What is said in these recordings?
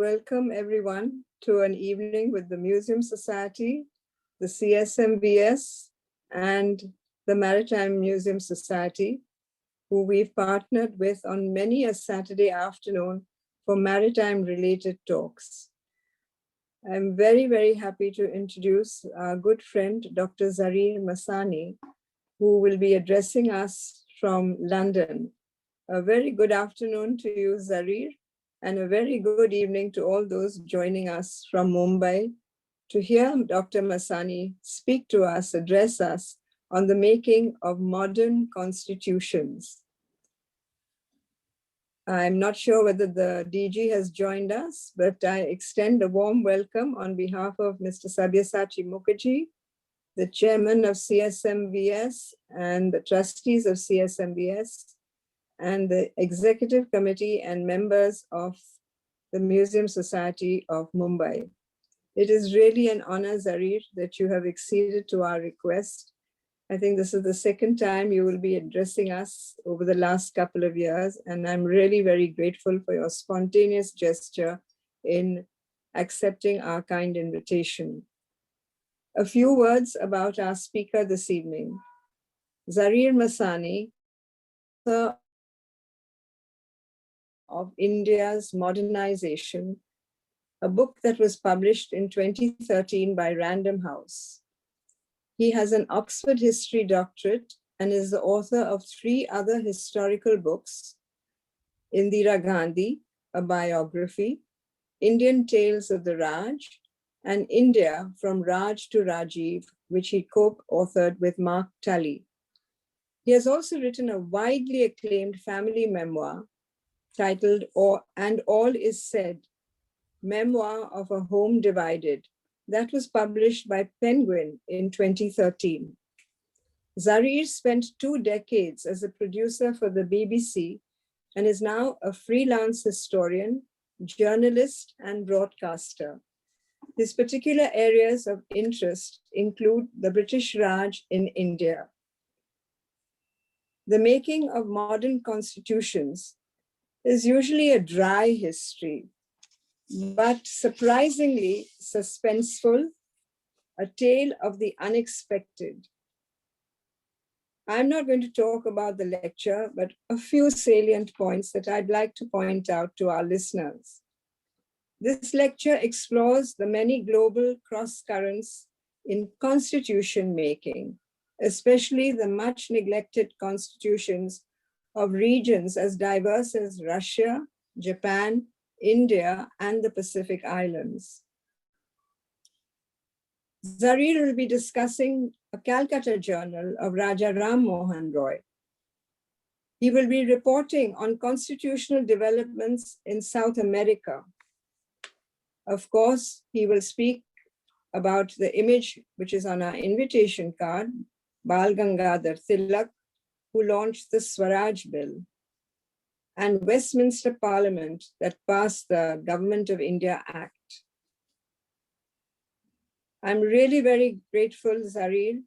welcome everyone to an evening with the Museum Society, the CSMVS, and the Maritime Museum Society, who we've partnered with on many a Saturday afternoon for maritime-related talks. I'm very, very happy to introduce our good friend, Dr. Zareer Masani, who will be addressing us from London. A very good afternoon to you, Zareer, and a very good evening to all those joining us from Mumbai to hear Dr. Masani speak to us, address us on the making of modern constitutions. I'm not sure whether the DG has joined us, but I extend a warm welcome on behalf of Mr. Sabyasachi Mukherjee, the chairman of CSMVS and the trustees of CSMVS, and the executive committee and members of the Museum Society of Mumbai. It is really an honor, Zareer, that you have acceded to our request. I think this is the second time you will be addressing us over the last couple of years, and I'm really very grateful for your spontaneous gesture in accepting our kind invitation. A few words about our speaker this evening. Zareer Masani, author of India's Modernization, a book that was published in 2013 by Random House. He has an Oxford History doctorate and is the author of 3 other historical books: Indira Gandhi, a biography, Indian Tales of the Raj, and India from Raj to Rajiv, which he co-authored with Mark Tully. He has also written a widely acclaimed family memoir titled And All Is Said, Memoir of a Home Divided, that was published by Penguin in 2013. Zareer spent 2 decades as a producer for the BBC and is now a freelance historian, journalist, and broadcaster. His particular areas of interest include the British Raj in India. The making of modern constitutions is usually a dry history, but surprisingly suspenseful, a tale of the unexpected. I'm not going to talk about the lecture, but a few salient points that I'd like to point out to our listeners. This lecture explores the many global crosscurrents in constitution making, especially the much neglected constitutions of regions as diverse as Russia, Japan, India, and the Pacific Islands. Zareer will be discussing a Calcutta journal of Raja Ram Mohan Roy. He will be reporting on constitutional developments in South America. Of course, he will speak about the image which is on our invitation card, Bal Gangadhar Tilak, who launched the Swaraj Bill, and Westminster Parliament that passed the Government of India Act. I'm really very grateful, Zareer,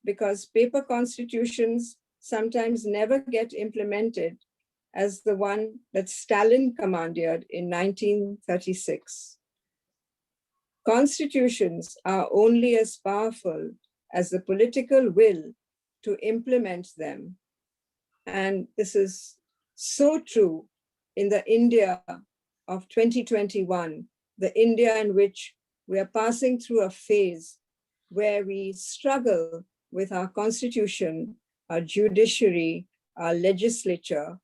because paper constitutions sometimes never get implemented as the one that Stalin commandeered in 1936. Constitutions are only as powerful as the political will to implement them. And this is so true in the India of 2021, the India in which we are passing through a phase where we struggle with our constitution, our judiciary, our legislature,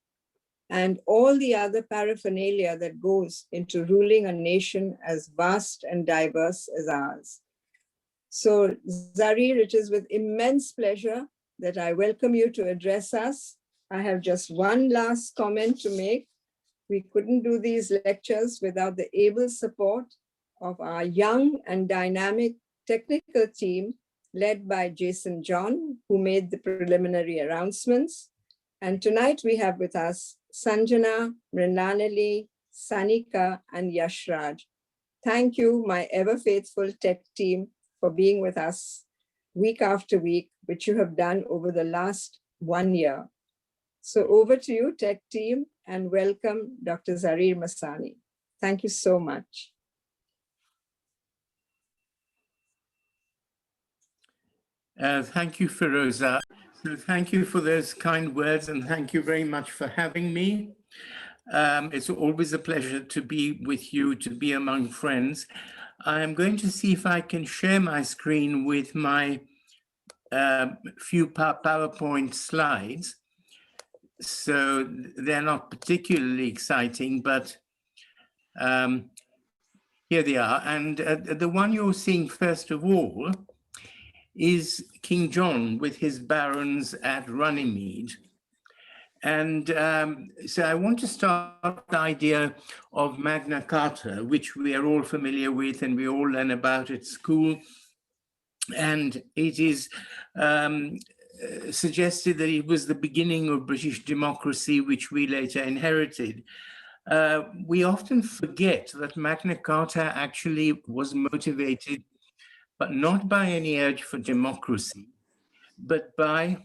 and all the other paraphernalia that goes into ruling a nation as vast and diverse as ours. So, Zareer, it is with immense pleasure that I welcome you to address us. I have just one last comment to make. We couldn't do these lectures without the able support of our young and dynamic technical team led by Jason John, who made the preliminary announcements. And tonight we have with us Sanjana, Mrinalini, Sanika, and Yashraj. Thank you, my ever faithful tech team, for being with us week after week, which you have done over the last 1 year. So over to you, tech team, and welcome Dr. Zareer Masani. Thank you so much. Thank you, Firoza. So thank you for those kind words, and thank you very much for having me. It's always a pleasure to be with you, to be among friends. I'm going to see if I can share my screen with my few PowerPoint slides. So they're not particularly exciting, but here they are. And the one you're seeing first of all is King John with his barons at Runnymede. And so I want to start with the idea of Magna Carta, which we are all familiar with and we all learn about at school. And it is suggested that it was the beginning of British democracy, which we later inherited. We often forget that Magna Carta actually was motivated, but not by any urge for democracy, but by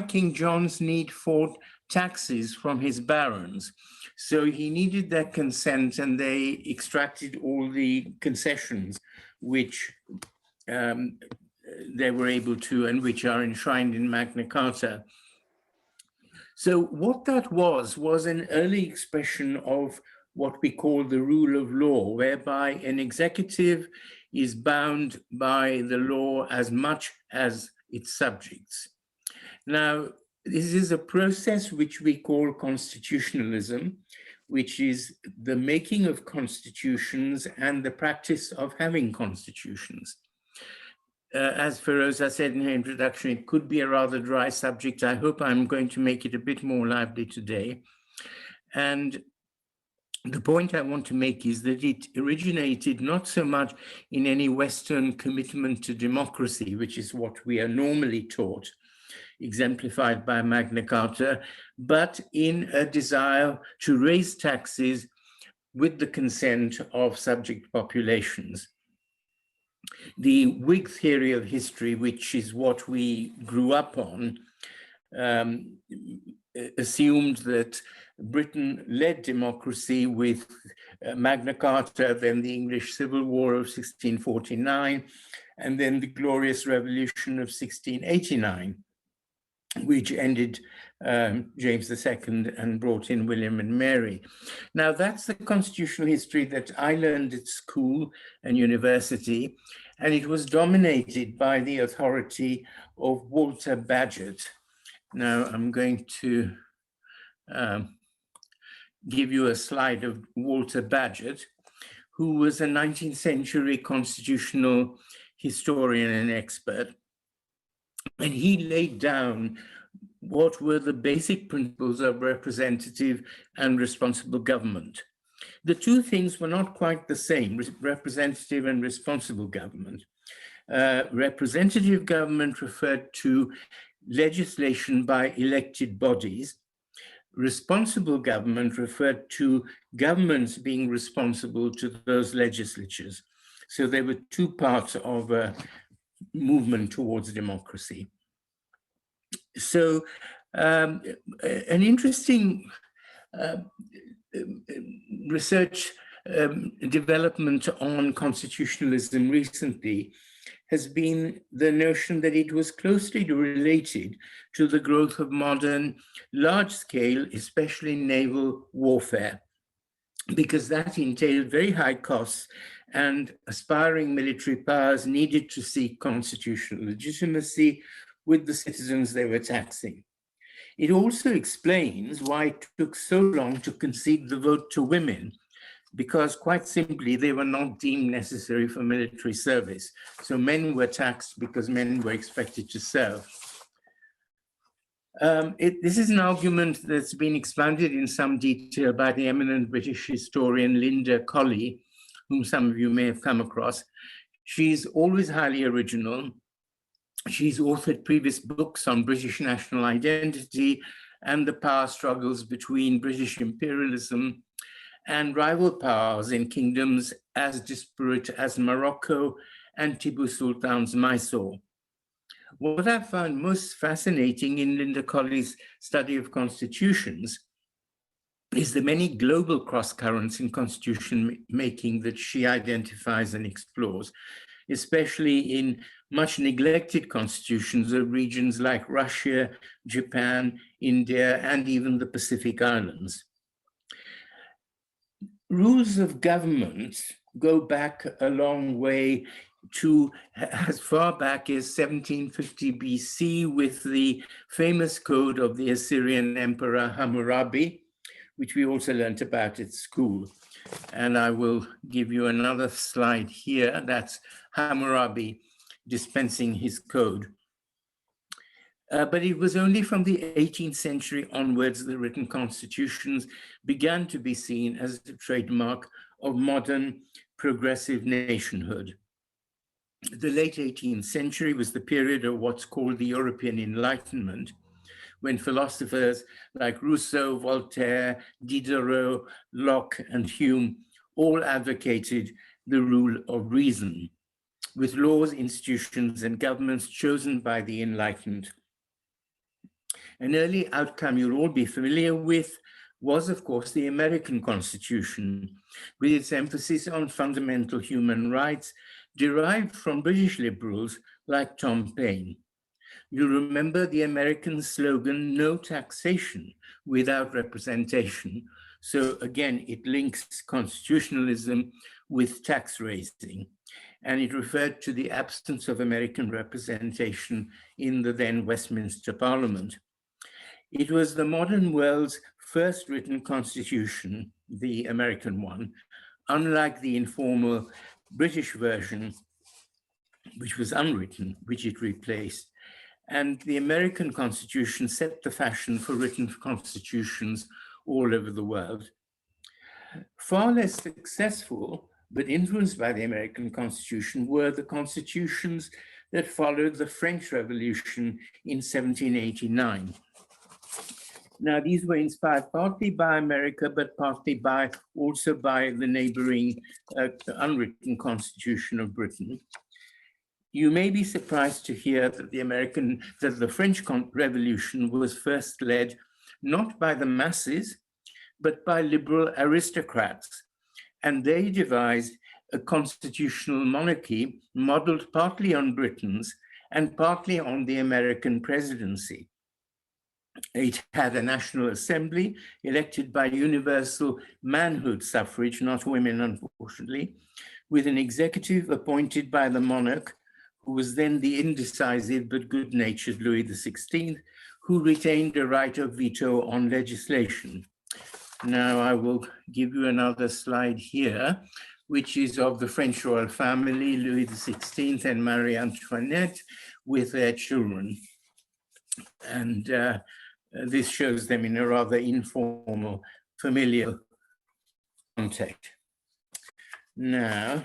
King John's need for taxes from his barons. So he needed their consent, and they extracted all the concessions which they were able to, and which are enshrined in Magna Carta. So what that was an early expression of what we call the rule of law, whereby an executive is bound by the law as much as its subjects. Now, this is a process which we call constitutionalism, which is the making of constitutions and the practice of having constitutions. As Firoza said in her introduction, it could be a rather dry subject. I hope I'm going to make it a bit more lively today. And the point I want to make is that it originated not so much in any Western commitment to democracy, which is what we are normally taught, exemplified by Magna Carta, but in a desire to raise taxes with the consent of subject populations. The Whig theory of history, which is what we grew up on, assumed that Britain led democracy with Magna Carta, then the English Civil War of 1649, and then the Glorious Revolution of 1689, which ended James II and brought in William and Mary. Now, that's the constitutional history that I learned at school and university, and it was dominated by the authority of Walter Bagehot. Now, I'm going to give you a slide of Walter Bagehot, who was a 19th century constitutional historian and expert. And he laid down what were the basic principles of representative and responsible government. The two things were not quite the same, representative and responsible government. Representative government referred to legislation by elected bodies. Responsible government referred to governments being responsible to those legislatures. So there were two parts of a movement towards democracy. So an interesting research development on constitutionalism recently has been the notion that it was closely related to the growth of modern large-scale, especially naval warfare, because that entailed very high costs, and aspiring military powers needed to seek constitutional legitimacy with the citizens they were taxing. It also explains why it took so long to concede the vote to women, because quite simply, they were not deemed necessary for military service. So men were taxed because men were expected to serve. This is an argument that's been expanded in some detail by the eminent British historian Linda Colley, whom some of you may have come across. She's always highly original. She's authored previous books on British national identity and the power struggles between British imperialism and rival powers in kingdoms as disparate as Morocco and Tipu Sultan's Mysore. What I found most fascinating in Linda Colley's study of constitutions is the many global cross-currents in constitution making that she identifies and explores, especially in much neglected constitutions of regions like Russia, Japan, India, and even the Pacific Islands. Rules of government go back a long way to as far back as 1750 BC with the famous code of the Assyrian Emperor Hammurabi, which we also learnt about at school. And I will give you another slide here. That's Hammurabi dispensing his code. But it was only from the 18th century onwards that written constitutions began to be seen as a trademark of modern progressive nationhood. The late 18th century was the period of what's called the European Enlightenment, when philosophers like Rousseau, Voltaire, Diderot, Locke, and Hume all advocated the rule of reason, with laws, institutions, and governments chosen by the enlightened. An early outcome you'll all be familiar with was, of course, the American Constitution, with its emphasis on fundamental human rights derived from British liberals like Tom Paine. You remember the American slogan, "No taxation without representation." So again, it links constitutionalism with tax raising. And it referred to the absence of American representation in the then Westminster Parliament. It was the modern world's first written constitution, the American one, unlike the informal British version, which was unwritten, which it replaced. And the American Constitution set the fashion for written constitutions all over the world. Far less successful, but influenced by the American Constitution, were the constitutions that followed the French Revolution in 1789. Now, these were inspired partly by America, but partly also by the neighboring unwritten Constitution of Britain. You may be surprised to hear that the French Revolution was first led not by the masses, but by liberal aristocrats. And they devised a constitutional monarchy modeled partly on Britain's and partly on the American presidency. It had a National Assembly elected by universal manhood suffrage, not women, unfortunately, with an executive appointed by the monarch, who was then the indecisive but good-natured Louis XVI, who retained a right of veto on legislation. Now I will give you another slide here, which is of the French royal family, Louis XVI and Marie Antoinette, with their children. And this shows them in a rather informal, familial context. Now,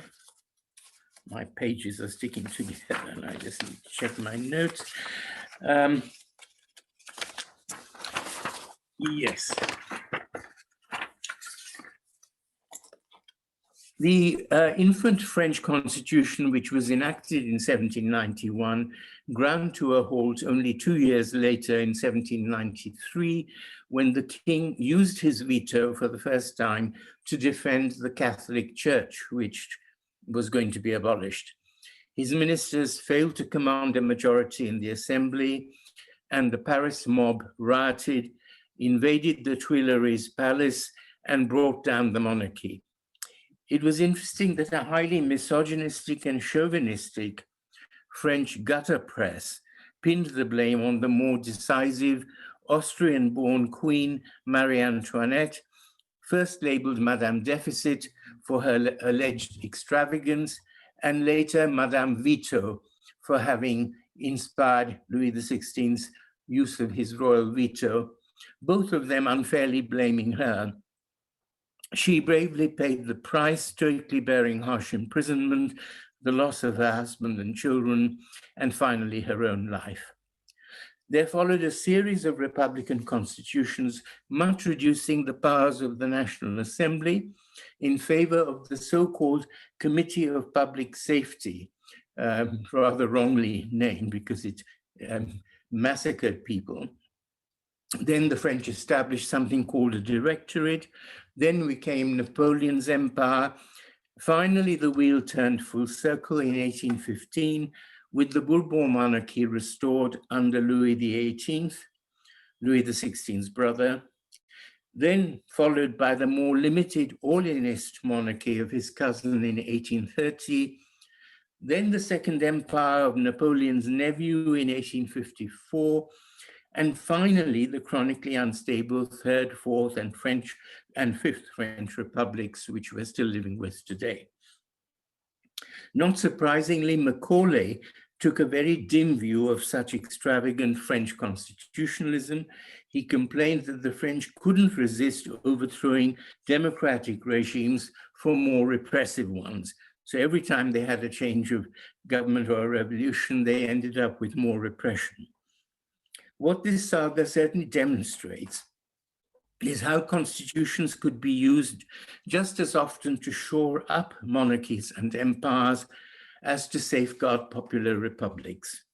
my pages are sticking together and I just need to check my notes. Yes. The infant French Constitution, which was enacted in 1791, ground to a halt only 2 years later in 1793, when the king used his veto for the first time to defend the Catholic Church, which was going to be abolished. His ministers failed to command a majority in the assembly, and the Paris mob rioted, invaded the Tuileries Palace, and brought down the monarchy. It was interesting that a highly misogynistic and chauvinistic French gutter press pinned the blame on the more decisive Austrian-born Queen Marie Antoinette, first labeled Madame Deficit for her alleged extravagance, and later Madame Veto for having inspired Louis XVI's use of his royal veto, both of them unfairly blaming her. She bravely paid the price, stoically bearing harsh imprisonment, the loss of her husband and children, and finally her own life. There followed a series of republican constitutions, much reducing the powers of the National Assembly in favor of the so-called Committee of Public Safety, rather wrongly named because it massacred people. Then the French established something called a directorate. Then we came Napoleon's empire. Finally, the wheel turned full circle in 1815 with the Bourbon monarchy restored under Louis XVIII, Louis XVI's brother, then followed by the more limited Orleanist monarchy of his cousin in 1830, then the Second Empire of Napoleon's nephew in 1854, and finally the chronically unstable Third, Fourth, and Fifth French republics, which we're still living with today. Not surprisingly, Macaulay took a very dim view of such extravagant French constitutionalism. He complained that the French couldn't resist overthrowing democratic regimes for more repressive ones. So every time they had a change of government or a revolution, they ended up with more repression. What this saga certainly demonstrates is how constitutions could be used just as often to shore up monarchies and empires as to safeguard popular republics.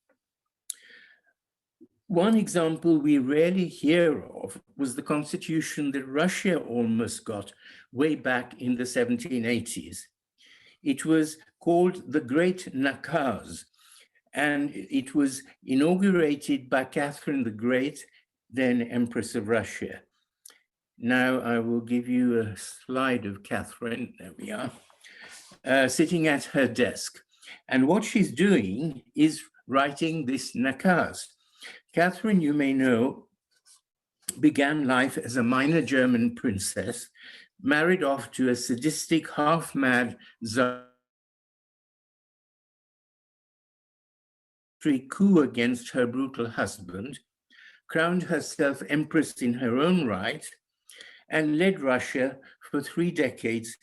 One example we rarely hear of was the constitution that Russia almost got way back in the 1780s. It was called the Great Nakaz, and it was inaugurated by Catherine the Great, then Empress of Russia. Now I will give you a slide of Catherine, there we are, sitting at her desk. And what she's doing is writing this nakaz. Catherine, you may know, began life as a minor German princess, married off to a sadistic, half-mad Tsar, coup against her brutal husband, crowned herself empress in her own right, and led Russia for 3 decades,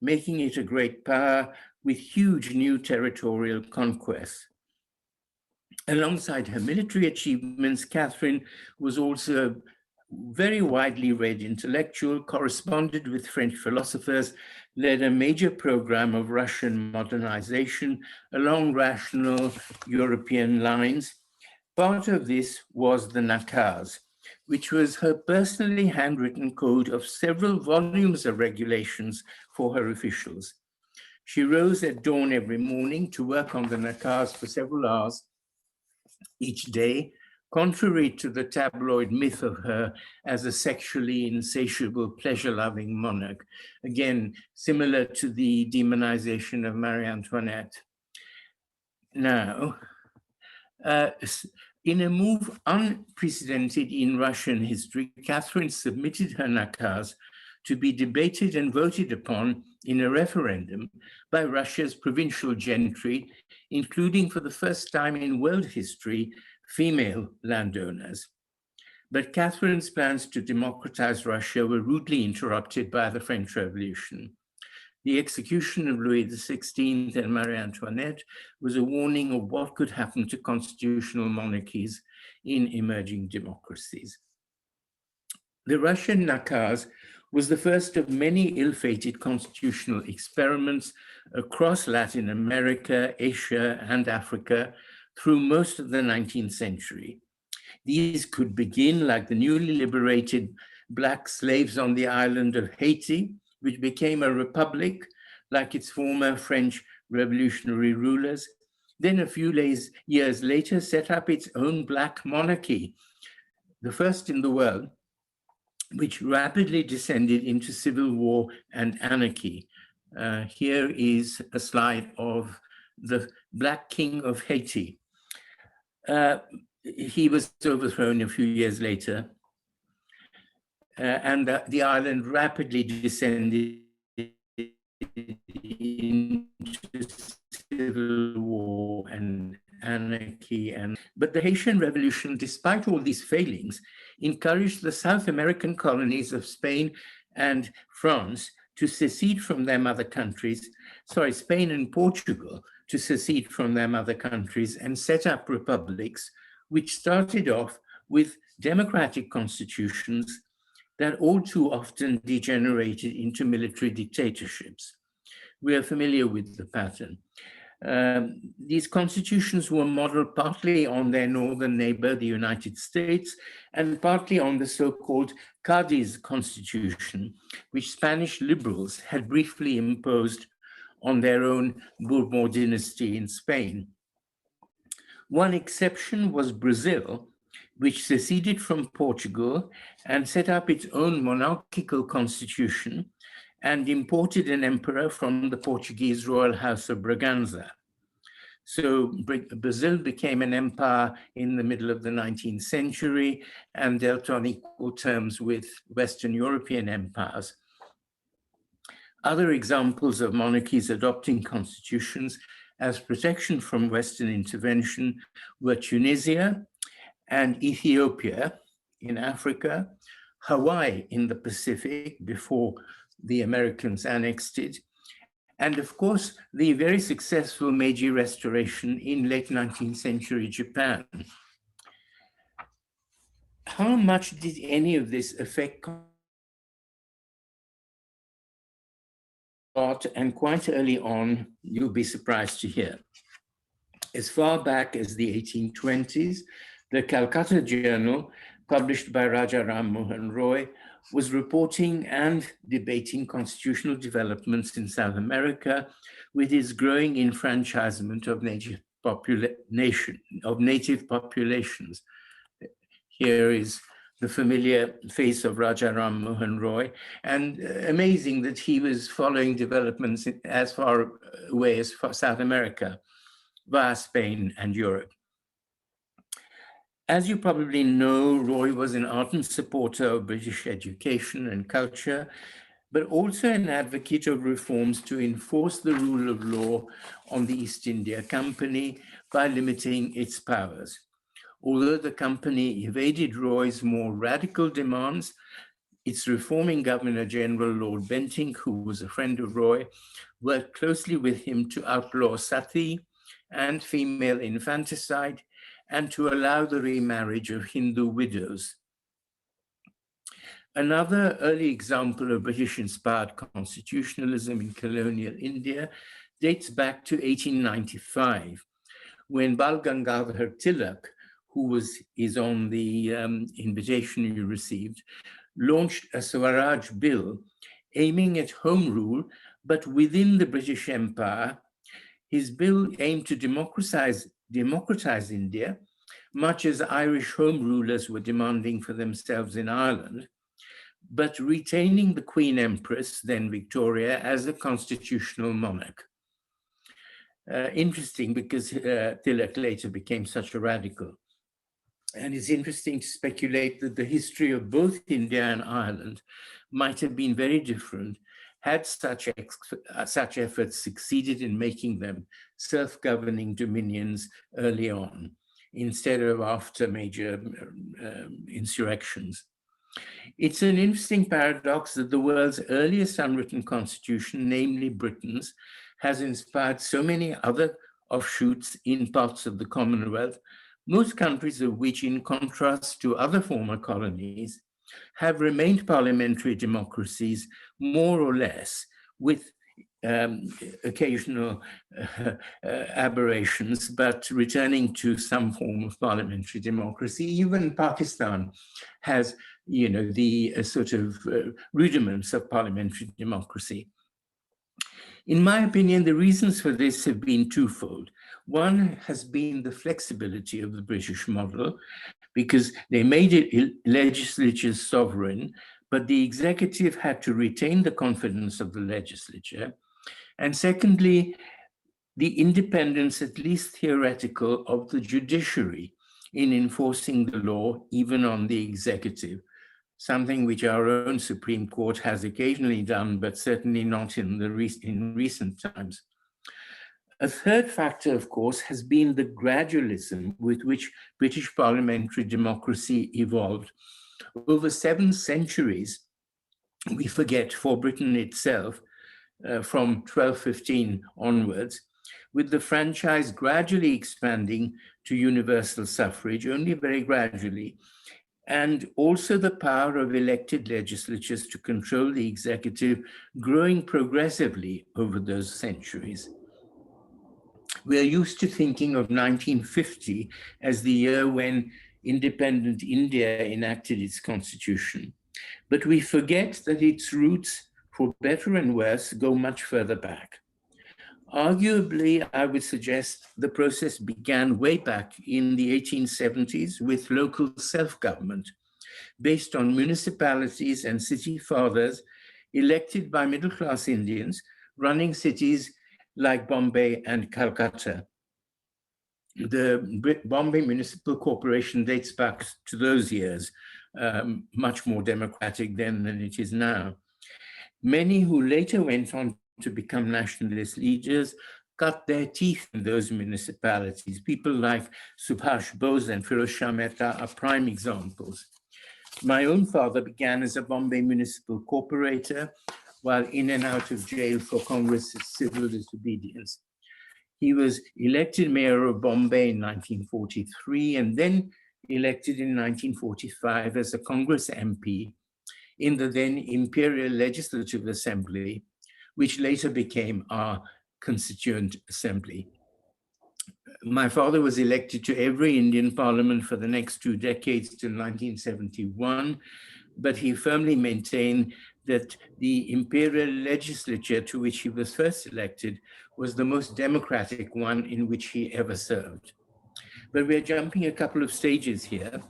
making it a great power with huge new territorial conquests. Alongside her military achievements, Catherine was also a very widely read intellectual, corresponded with French philosophers, led a major program of Russian modernization along rational European lines. Part of this was the nakaz, which was her personally handwritten code of several volumes of regulations for her officials. She rose at dawn every morning to work on the nakaz for several hours each day, contrary to the tabloid myth of her as a sexually insatiable, pleasure-loving monarch, again, similar to the demonization of Marie Antoinette. Now, in a move unprecedented in Russian history, Catherine submitted her nakaz to be debated and voted upon in a referendum by Russia's provincial gentry, including for the first time in world history, female landowners. But Catherine's plans to democratize Russia were rudely interrupted by the French Revolution. The execution of Louis XVI and Marie Antoinette was a warning of what could happen to constitutional monarchies in emerging democracies. The Russian nakaz was the first of many ill-fated constitutional experiments across Latin America, Asia, and Africa through most of the 19th century. These could begin like the newly liberated Black slaves on the island of Haiti, which became a republic like its former French revolutionary rulers, then a few years later set up its own Black monarchy, the first in the world, which rapidly descended into civil war and anarchy. Here is a slide of the Black King of Haiti. He was overthrown a few years later, and the island rapidly descended into civil war and anarchy. But the Haitian Revolution, despite all these failings, encouraged the South American colonies of Spain and France to secede from their mother countries, Spain and Portugal to secede from their mother countries and set up republics, which started off with democratic constitutions that all too often degenerated into military dictatorships. We are familiar with the pattern. These constitutions were modeled partly on their northern neighbor, the United States, and partly on the so-called Cadiz constitution, which Spanish liberals had briefly imposed on their own Bourbon dynasty in Spain. One exception was Brazil, which seceded from Portugal and set up its own monarchical constitution and imported an emperor from the Portuguese royal house of Braganza. So Brazil became an empire in the middle of the 19th century and dealt on equal terms with Western European empires. Other examples of monarchies adopting constitutions as protection from Western intervention were Tunisia and Ethiopia in Africa, Hawaii in the Pacific before the Americans annexed it, and of course, the very successful Meiji Restoration in late 19th century Japan. How much did any of this affect art? And quite early on, you'll be surprised to hear. As far back as the 1820s, the Calcutta Journal, published by Raja Ram Mohan Roy, was reporting and debating constitutional developments in South America with its growing enfranchisement of native populations. Here is the familiar face of Raja Ram Mohan Roy, and amazing that he was following developments as far away as South America via Spain and Europe. As you probably know, Roy was an ardent supporter of British education and culture, but also an advocate of reforms to enforce the rule of law on the East India Company by limiting its powers. Although the company evaded Roy's more radical demands, its reforming Governor General Lord Bentinck, who was a friend of Roy, worked closely with him to outlaw sati and female infanticide, and to allow the remarriage of Hindu widows. Another early example of British-inspired constitutionalism in colonial India dates back to 1895, when Bal Gangadhar Tilak, who is on the invitation you received, launched a Swaraj Bill aiming at home rule, but within the British Empire. His bill aimed to democratize India, much as Irish home rulers were demanding for themselves in Ireland, but retaining the Queen Empress, then Victoria, as a constitutional monarch. Interesting, because Tilak later became such a radical. And it's interesting to speculate that the history of both India and Ireland might have been very different had such efforts succeeded in making them self-governing dominions early on, instead of after major insurrections. It's an interesting paradox that the world's earliest unwritten constitution, namely Britain's, has inspired so many other offshoots in parts of the Commonwealth, most countries of which, in contrast to other former colonies, have remained parliamentary democracies more or less, with occasional aberrations, but returning to some form of parliamentary democracy. Even Pakistan has, the sort of rudiments of parliamentary democracy. In my opinion, the reasons for this have been twofold. One has been the flexibility of the British model, because they made it legislatures sovereign, but the executive had to retain the confidence of the legislature. And secondly, the independence, at least theoretical, of the judiciary in enforcing the law, even on the executive, something which our own Supreme Court has occasionally done, but certainly not in recent times. A third factor, of course, has been the gradualism with which British parliamentary democracy evolved. Over 7 centuries, we forget, for Britain itself, from 1215 onwards, with the franchise gradually expanding to universal suffrage, only very gradually, and also the power of elected legislatures to control the executive growing progressively over those centuries. We are used to thinking of 1950 as the year when independent India enacted its constitution, but we forget that its roots, for better and worse, go much further back. Arguably, I would suggest the process began way back in the 1870s with local self-government, based on municipalities and city fathers elected by middle-class Indians running cities like Bombay and Calcutta. The Bombay Municipal Corporation dates back to those years, much more democratic then than it is now. Many who later went on to become nationalist leaders cut their teeth in those municipalities. People like Subhash Bose and Firoz Shah Mehta are prime examples. My own father began as a Bombay municipal corporator while in and out of jail for Congress's civil disobedience. He was elected mayor of Bombay in 1943 and then elected in 1945 as a Congress MP in the then Imperial Legislative Assembly, which later became our Constituent Assembly. My father was elected to every Indian parliament for the next 2 decades till 1971, but he firmly maintained that the imperial legislature to which he was first elected was the most democratic one in which he ever served. But we're jumping a couple of stages here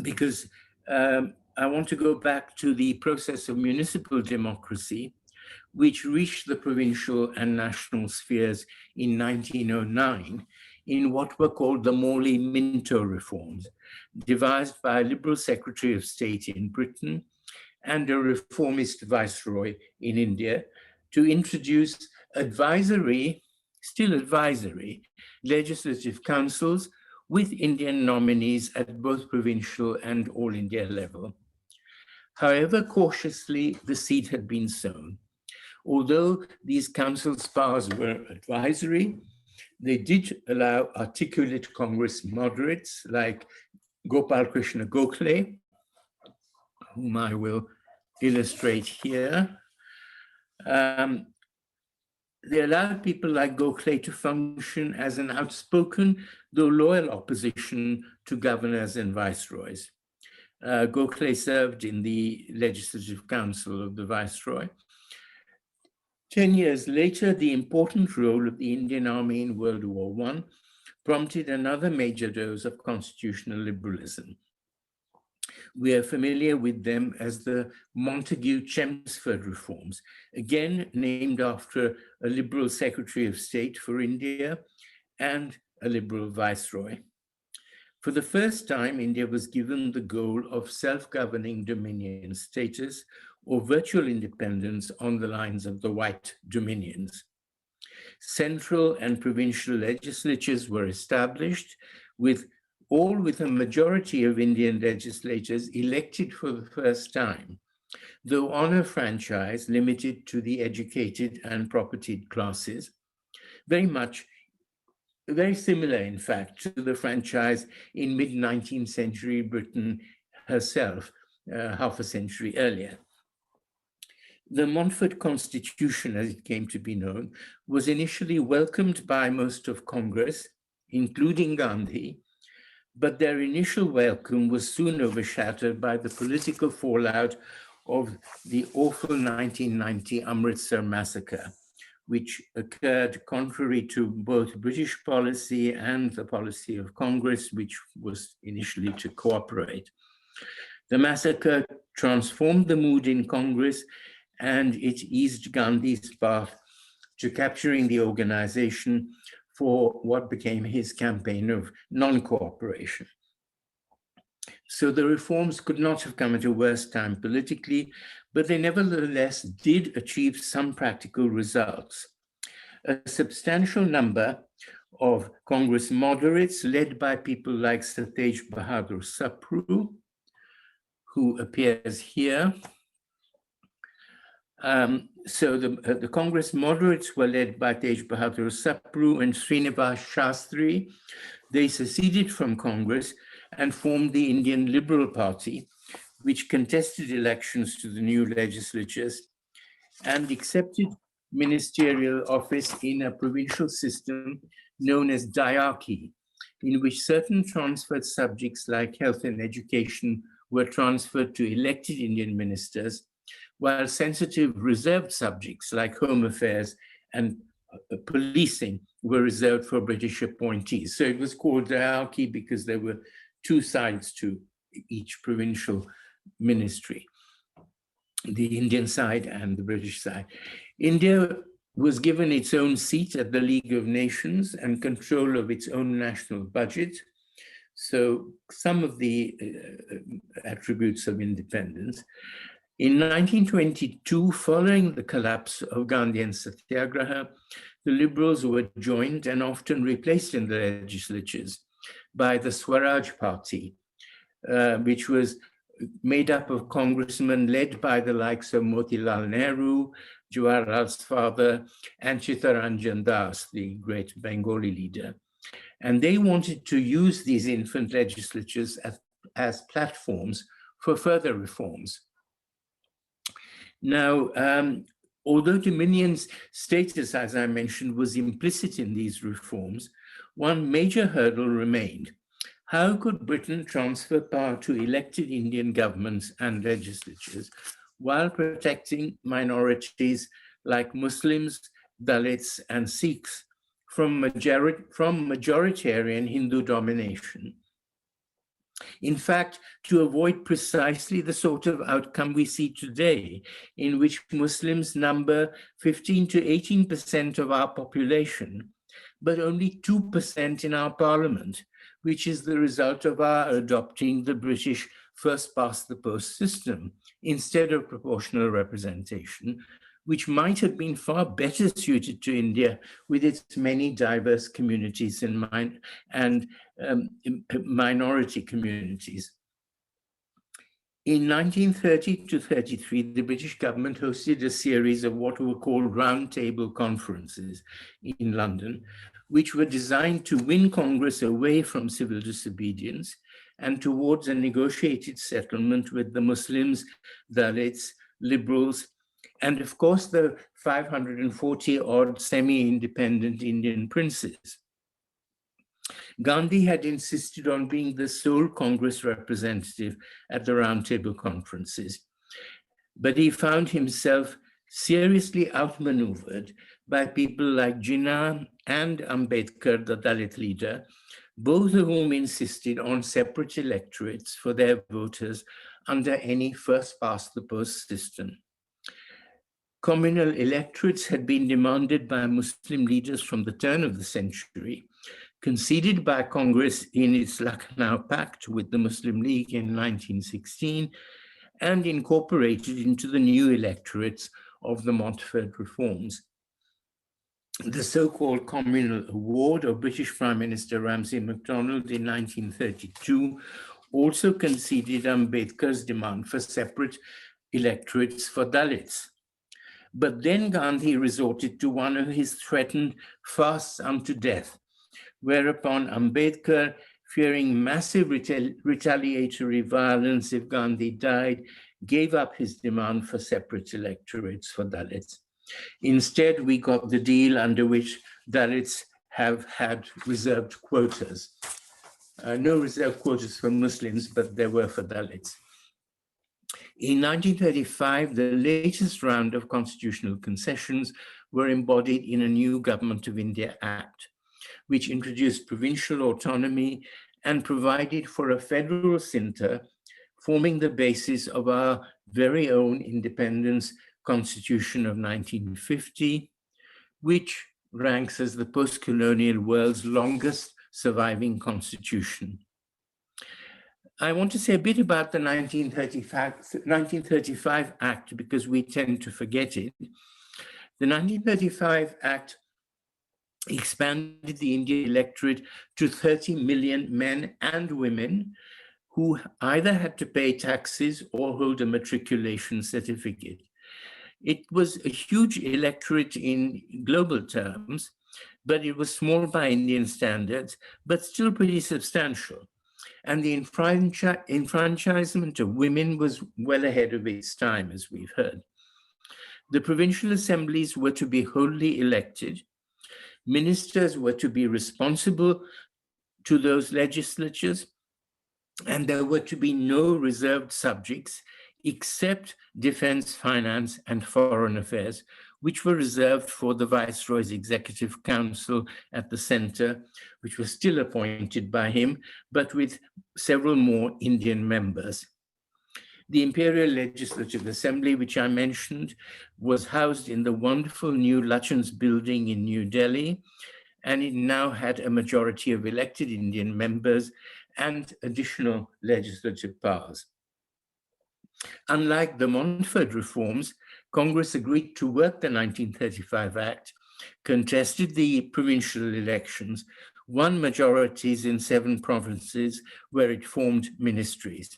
because I want to go back to the process of municipal democracy, which reached the provincial and national spheres in 1909 in what were called the Morley-Minto reforms, devised by a Liberal Secretary of State in Britain and a reformist viceroy in India to introduce advisory, still advisory, legislative councils with Indian nominees at both provincial and all India level. However cautiously the seed had been sown. Although these councils' powers were advisory, they did allow articulate Congress moderates like Gopal Krishna Gokhale, whom I will illustrate here. They allowed people like Gokhale to function as an outspoken, though loyal opposition to governors and viceroys. Gokhale served in the Legislative Council of the Viceroy. 10 years later, the important role of the Indian Army in World War I prompted another major dose of constitutional liberalism. We are familiar with them as the Montagu-Chelmsford reforms, again named after a Liberal Secretary of State for India and a Liberal Viceroy. For the first time, India was given the goal of self-governing dominion status or virtual independence on the lines of the white dominions. Central and provincial legislatures were established with a majority of Indian legislators elected for the first time, though on a franchise limited to the educated and propertied classes, very similar, in fact, to the franchise in mid-19th century Britain herself, half a century earlier. The Montfort Constitution, as it came to be known, was initially welcomed by most of Congress, including Gandhi, but their initial welcome was soon overshadowed by the political fallout of the awful 1990 Amritsar massacre, which occurred contrary to both British policy and the policy of Congress, which was initially to cooperate. The massacre transformed the mood in Congress, and it eased Gandhi's path to capturing the organization for what became his campaign of non-cooperation. So the reforms could not have come at a worse time politically, but they nevertheless did achieve some practical results. A substantial number of Congress moderates, led by people like Sir Tej Bahadur Sapru, who appears here. So the Congress moderates were led by Tej Bahadur Sapru and Srinivas Shastri. They seceded from Congress and formed the Indian Liberal Party, which contested elections to the new legislatures and accepted ministerial office in a provincial system known as diarchy, in which certain transferred subjects like health and education were transferred to elected Indian ministers, while sensitive reserved subjects like home affairs and policing were reserved for British appointees. So it was called diarchy because there were two sides to each provincial ministry, the Indian side and the British side. India was given its own seat at the League of Nations and control of its own national budget. So some of the attributes of independence. In 1922, following the collapse of Gandhian Satyagraha, the Liberals were joined and often replaced in the legislatures by the Swaraj Party, which was made up of congressmen led by the likes of Motilal Nehru, Jawaharlal's father, and Chittaranjan Das, the great Bengali leader. And they wanted to use these infant legislatures as platforms for further reforms. Now, although Dominion's status, as I mentioned, was implicit in these reforms, one major hurdle remained. How could Britain transfer power to elected Indian governments and legislatures while protecting minorities like Muslims, Dalits, and Sikhs from majoritarian Hindu domination? In fact, to avoid precisely the sort of outcome we see today, in which Muslims number 15 to 18% of our population, but only 2% in our parliament, which is the result of our adopting the British first-past-the-post system instead of proportional representation, which might have been far better suited to India with its many diverse communities and minority communities. In 1930 to 33, the British government hosted a series of what were called roundtable conferences in London, which were designed to win Congress away from civil disobedience and towards a negotiated settlement with the Muslims, Dalits, liberals, and of course the 540-odd semi-independent Indian princes. Gandhi had insisted on being the sole Congress representative at the roundtable conferences, but he found himself seriously outmaneuvered by people like Jinnah and Ambedkar, the Dalit leader, both of whom insisted on separate electorates for their voters under any first-past-the-post system. Communal electorates had been demanded by Muslim leaders from the turn of the century, conceded by Congress in its Lucknow Pact with the Muslim League in 1916, and incorporated into the new electorates of the Montfort reforms. The so-called Communal Award of British Prime Minister Ramsay MacDonald in 1932 also conceded Ambedkar's demand for separate electorates for Dalits. But then Gandhi resorted to one of his threatened fasts unto death, whereupon Ambedkar, fearing massive retaliatory violence if Gandhi died, gave up his demand for separate electorates for Dalits. Instead, we got the deal under which Dalits have had reserved quotas. No reserved quotas for Muslims, but there were for Dalits. In 1935, the latest round of constitutional concessions were embodied in a new Government of India Act, which introduced provincial autonomy and provided for a federal centre forming the basis of our very own independence Constitution of 1950, which ranks as the post-colonial world's longest surviving constitution. I want to say a bit about the 1935 Act because we tend to forget it. The 1935 Act expanded the Indian electorate to 30 million men and women who either had to pay taxes or hold a matriculation certificate. It was a huge electorate in global terms, but it was small by Indian standards, but still pretty substantial. And the enfranchisement of women was well ahead of its time, as we've heard. The provincial assemblies were to be wholly elected. Ministers were to be responsible to those legislatures, and there were to be no reserved subjects except defense, finance, and foreign affairs, which were reserved for the Viceroy's Executive Council at the center, which was still appointed by him, but with several more Indian members. The Imperial Legislative Assembly, which I mentioned, was housed in the wonderful new Lutyens building in New Delhi, and it now had a majority of elected Indian members and additional legislative powers. Unlike the Montfort reforms, Congress agreed to work the 1935 Act, contested the provincial elections, won majorities in 7 provinces where it formed ministries.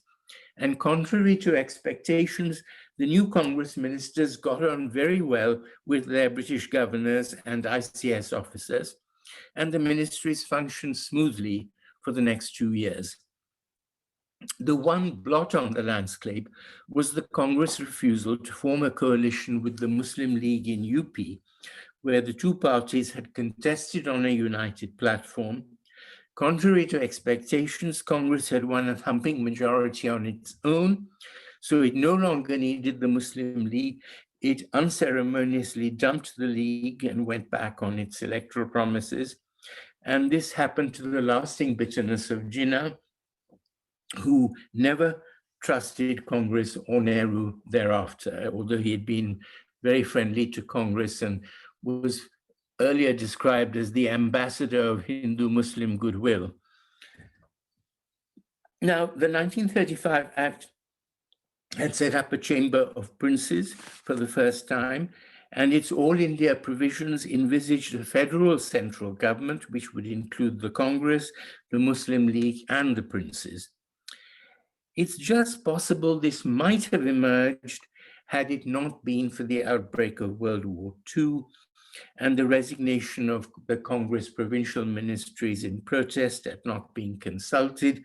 And contrary to expectations, the new Congress ministers got on very well with their British governors and ICS officers, and the ministries functioned smoothly for the next 2 years. The one blot on the landscape was the Congress' refusal to form a coalition with the Muslim League in UP, where the 2 parties had contested on a united platform. Contrary to expectations, Congress had won a thumping majority on its own, so it no longer needed the Muslim League. It unceremoniously dumped the League and went back on its electoral promises. And this happened to the lasting bitterness of Jinnah, who never trusted Congress or Nehru thereafter, although he had been very friendly to Congress and was earlier described as the ambassador of Hindu-Muslim goodwill. Now, the 1935 Act had set up a chamber of princes for the first time, and its all India provisions envisaged a federal central government, which would include the Congress, the Muslim League, and the princes. It's just possible this might have emerged had it not been for the outbreak of World War II and the resignation of the Congress provincial ministries in protest at not being consulted.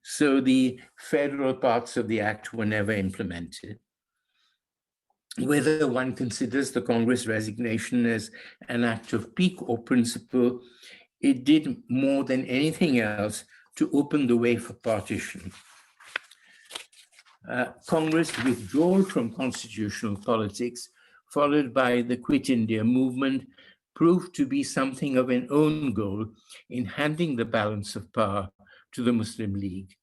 So the federal parts of the Act were never implemented. Whether one considers the Congress resignation as an act of pique or principle, it did more than anything else to open the way for partition. Congress withdrawal from constitutional politics, followed by the Quit India movement, proved to be something of an own goal in handing the balance of power to the Muslim League.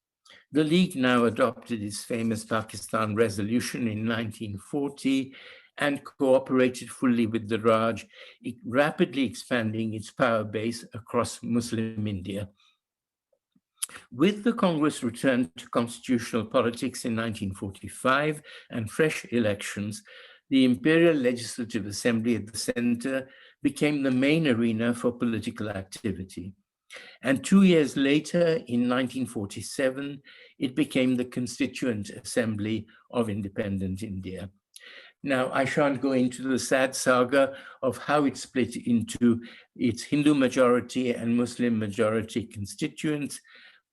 The League now adopted its famous Pakistan resolution in 1940 and cooperated fully with the Raj, rapidly expanding its power base across Muslim India. With the Congress return to constitutional politics in 1945 and fresh elections, the Imperial Legislative Assembly at the center became the main arena for political activity. And 2 years later, in 1947, it became the Constituent Assembly of Independent India. Now, I shan't go into the sad saga of how it split into its Hindu majority and Muslim majority constituents,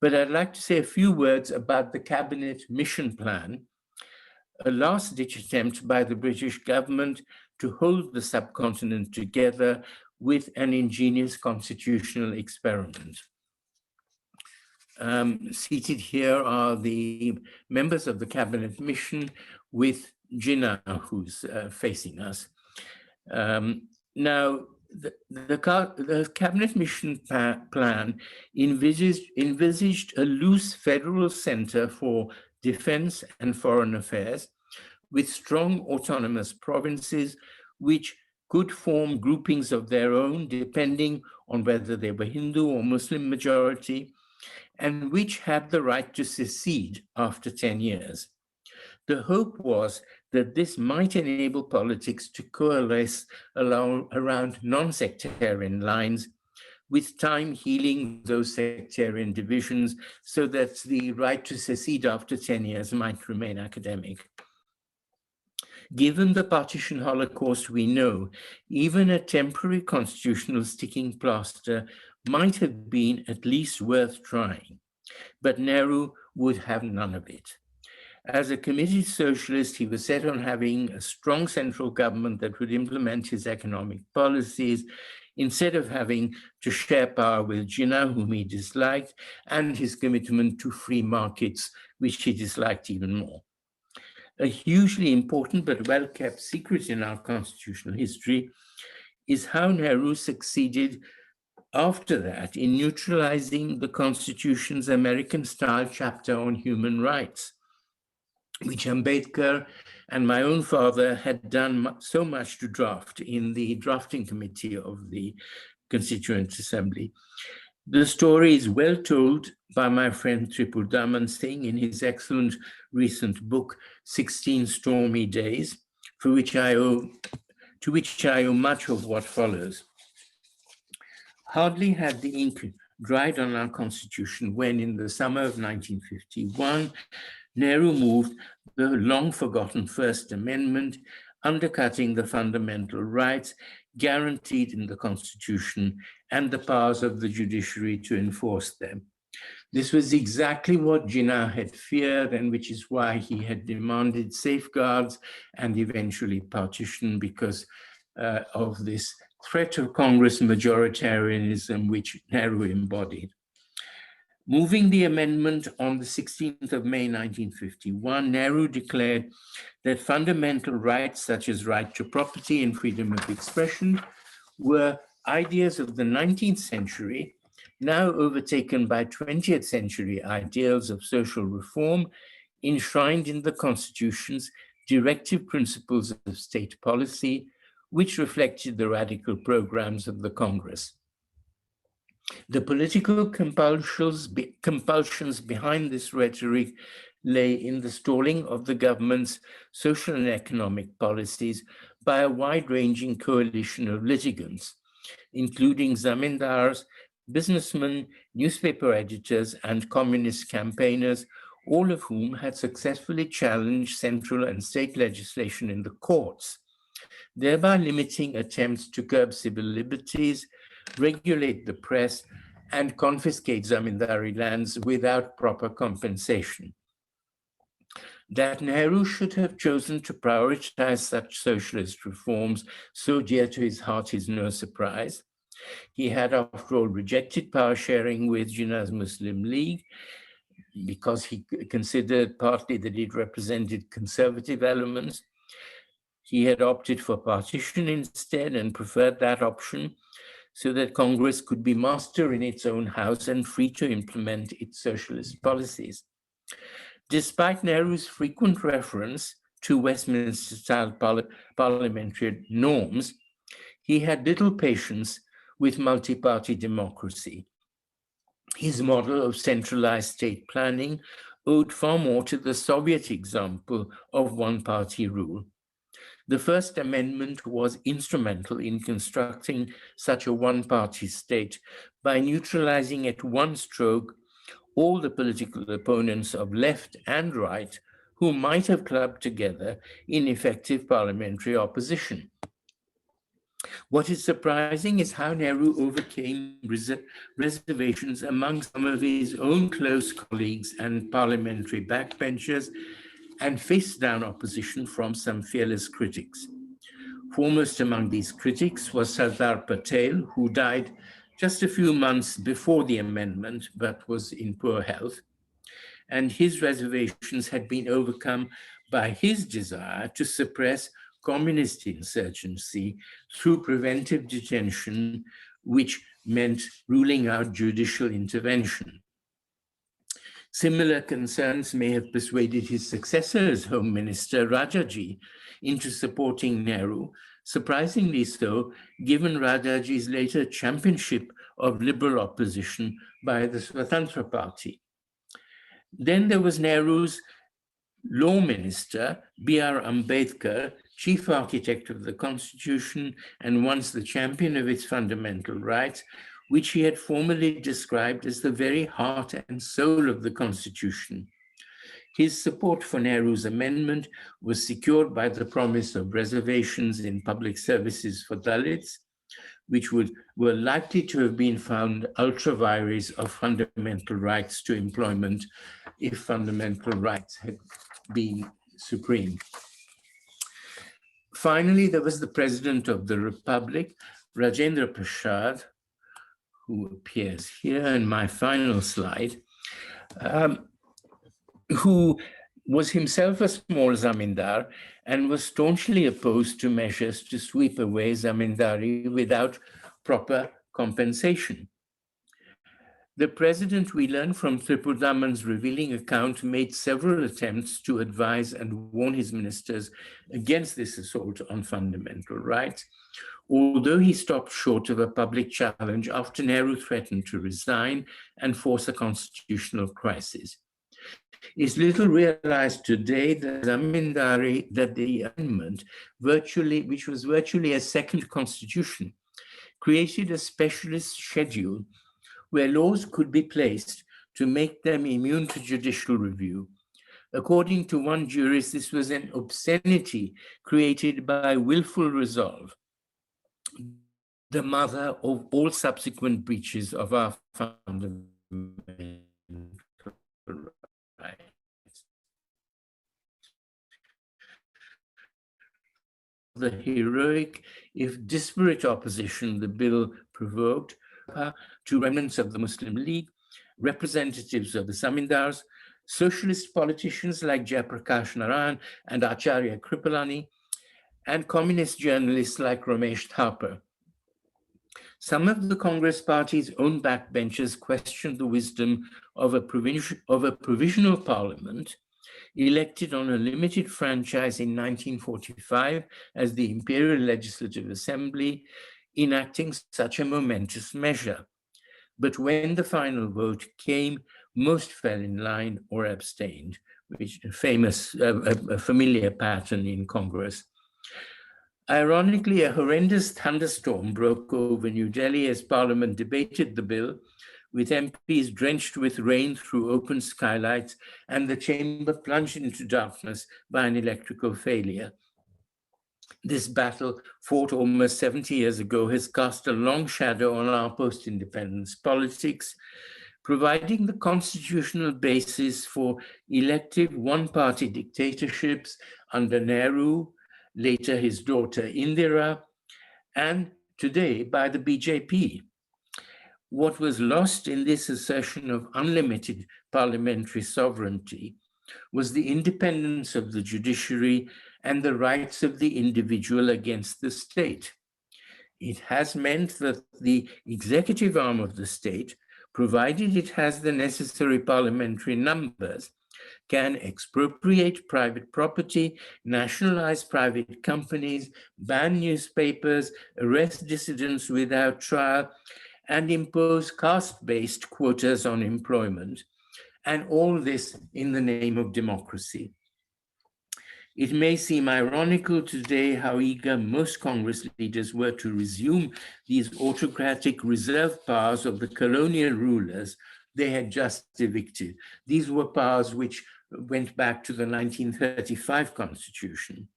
but I'd like to say a few words about the Cabinet Mission Plan, a last-ditch attempt by the British government to hold the subcontinent together with an ingenious constitutional experiment. Seated here are the members of the Cabinet Mission with Jinnah, who's facing us. Now, the Cabinet Mission Plan envisaged a loose federal center for defense and foreign affairs with strong autonomous provinces which could form groupings of their own depending on whether they were Hindu or Muslim majority, and which had the right to secede after 10 years. The hope was that this might enable politics to coalesce around non-sectarian lines, with time healing those sectarian divisions so that the right to secede after 10 years might remain academic. Given the partition holocaust we know, even a temporary constitutional sticking plaster might have been at least worth trying, but Nehru would have none of it. As a committed socialist, he was set on having a strong central government that would implement his economic policies instead of having to share power with Jinnah, whom he disliked, and his commitment to free markets, which he disliked even more. A hugely important but well-kept secret in our constitutional history is how Nehru succeeded after that in neutralizing the Constitution's American-style chapter on human rights, which Ambedkar and my own father had done so much to draft in the drafting committee of the Constituent Assembly. The story is well told by my friend Tripur Daman Singh in his excellent recent book, 16 Stormy Days, to which I owe much of what follows. Hardly had the ink dried on our constitution when, in the summer of 1951, Nehru moved the long-forgotten First Amendment, undercutting the fundamental rights guaranteed in the Constitution and the powers of the judiciary to enforce them. This was exactly what Jinnah had feared, and which is why he had demanded safeguards and eventually partition, because of this threat of Congress majoritarianism which Nehru embodied. Moving the amendment on the 16th of May 1951, Nehru declared that fundamental rights such as right to property and freedom of expression were ideas of the 19th century, now overtaken by 20th century ideals of social reform, enshrined in the Constitution's directive principles of state policy, which reflected the radical programs of the Congress. The political compulsions behind this rhetoric lay in the stalling of the government's social and economic policies by a wide-ranging coalition of litigants, including zamindars, businessmen, newspaper editors, and communist campaigners, all of whom had successfully challenged central and state legislation in the courts, thereby limiting attempts to curb civil liberties, regulate the press, and confiscate zamindari lands without proper compensation. That Nehru should have chosen to prioritize such socialist reforms so dear to his heart is no surprise. He had, after all, rejected power sharing with Jinnah's Muslim League because he considered partly that it represented conservative elements. He had opted for partition instead and preferred that option, so that Congress could be master in its own house and free to implement its socialist policies. Despite Nehru's frequent reference to Westminster-style parliamentary norms, he had little patience with multi-party democracy. His model of centralized state planning owed far more to the Soviet example of one-party rule. The First Amendment was instrumental in constructing such a one-party state by neutralizing at one stroke all the political opponents of left and right who might have clubbed together in effective parliamentary opposition. What is surprising is how Nehru overcame reservations among some of his own close colleagues and parliamentary backbenchers and faced down opposition from some fearless critics. Foremost among these critics was Sardar Patel, who died just a few months before the amendment, but was in poor health. And his reservations had been overcome by his desire to suppress communist insurgency through preventive detention, which meant ruling out judicial intervention. Similar concerns may have persuaded his successor as Home Minister, Rajaji, into supporting Nehru, surprisingly so, given Rajaji's later championship of liberal opposition by the Swatantra Party. Then there was Nehru's Law Minister, Br Ambedkar, chief architect of the Constitution and once the champion of its fundamental rights, which he had formerly described as the very heart and soul of the Constitution. His support for Nehru's amendment was secured by the promise of reservations in public services for Dalits, which were likely to have been found ultra vires of fundamental rights to employment if fundamental rights be supreme. Finally, there was the President of the Republic, Rajendra Prasad, who appears here in my final slide, who was himself a small zamindar and was staunchly opposed to measures to sweep away zamindari without proper compensation. The president, we learn from Tripurdaman's revealing account, made several attempts to advise and warn his ministers against this assault on fundamental rights, although he stopped short of a public challenge after Nehru threatened to resign and force a constitutional crisis. It's little realized today that the amendment, which was virtually a second constitution, created a specialist schedule where laws could be placed to make them immune to judicial review. According to one jurist, this was an obscenity created by willful resolve, the mother of all subsequent breaches of our fundamental rights. The heroic, if disparate opposition the bill provoked to remnants of the Muslim League, representatives of the Zamindars, socialist politicians like Jayaprakash Narayan and Acharya Kripalani, and communist journalists like Ramesh Thapar. Some of the Congress party's own backbenchers questioned the wisdom of a provisional parliament elected on a limited franchise in 1945 as the Imperial Legislative Assembly, enacting such a momentous measure. But when the final vote came, most fell in line or abstained, which is a familiar pattern in Congress. Ironically, a horrendous thunderstorm broke over New Delhi as Parliament debated the bill, with MPs drenched with rain through open skylights and the chamber plunged into darkness by an electrical failure. This battle, fought almost 70 years ago, has cast a long shadow on our post-independence politics, providing the constitutional basis for elective one-party dictatorships under Nehru, later his daughter Indira, and today by the BJP. What was lost in this assertion of unlimited parliamentary sovereignty was the independence of the judiciary and the rights of the individual against the state. It has meant that the executive arm of the state, provided it has the necessary parliamentary numbers, can expropriate private property, nationalize private companies, ban newspapers, arrest dissidents without trial, and impose caste-based quotas on employment, and all this in the name of democracy. It may seem ironical today how eager most Congress leaders were to resume these autocratic reserve powers of the colonial rulers they had just evicted. These were powers which went back to the 1935 Constitution.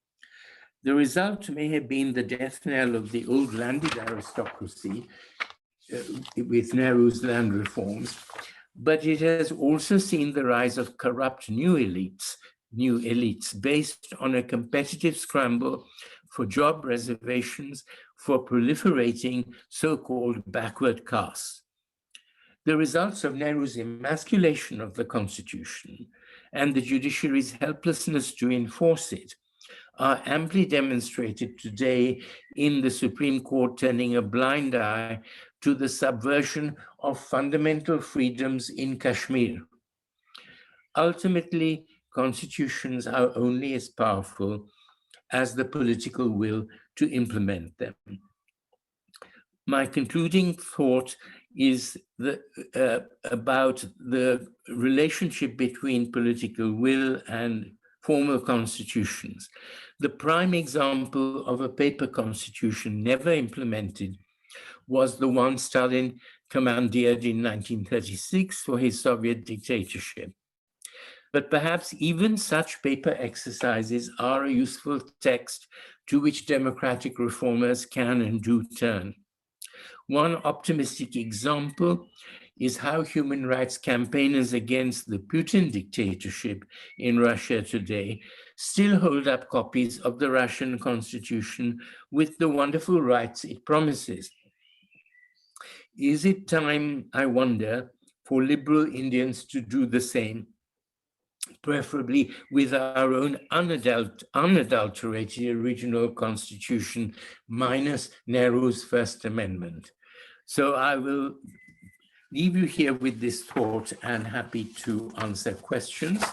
The result may have been the death knell of the old landed aristocracy with Nehru's land reforms, but it has also seen the rise of corrupt new elites based on a competitive scramble for job reservations for proliferating so-called backward castes. The results of Nehru's emasculation of the Constitution and the judiciary's helplessness to enforce it are amply demonstrated today in the Supreme Court turning a blind eye to the subversion of fundamental freedoms in Kashmir. Ultimately, constitutions are only as powerful as the political will to implement them. My concluding thought is about the relationship between political will and formal constitutions. The prime example of a paper constitution never implemented was the one Stalin commandeered in 1936 for his Soviet dictatorship. But perhaps even such paper exercises are a useful text to which democratic reformers can and do turn. One optimistic example is how human rights campaigners against the Putin dictatorship in Russia today still hold up copies of the Russian constitution with the wonderful rights it promises. Is it time, I wonder, for liberal Indians to do the same, preferably with our own unadulterated original constitution, minus Nehru's First Amendment? So I will leave you here with this thought and happy to answer questions.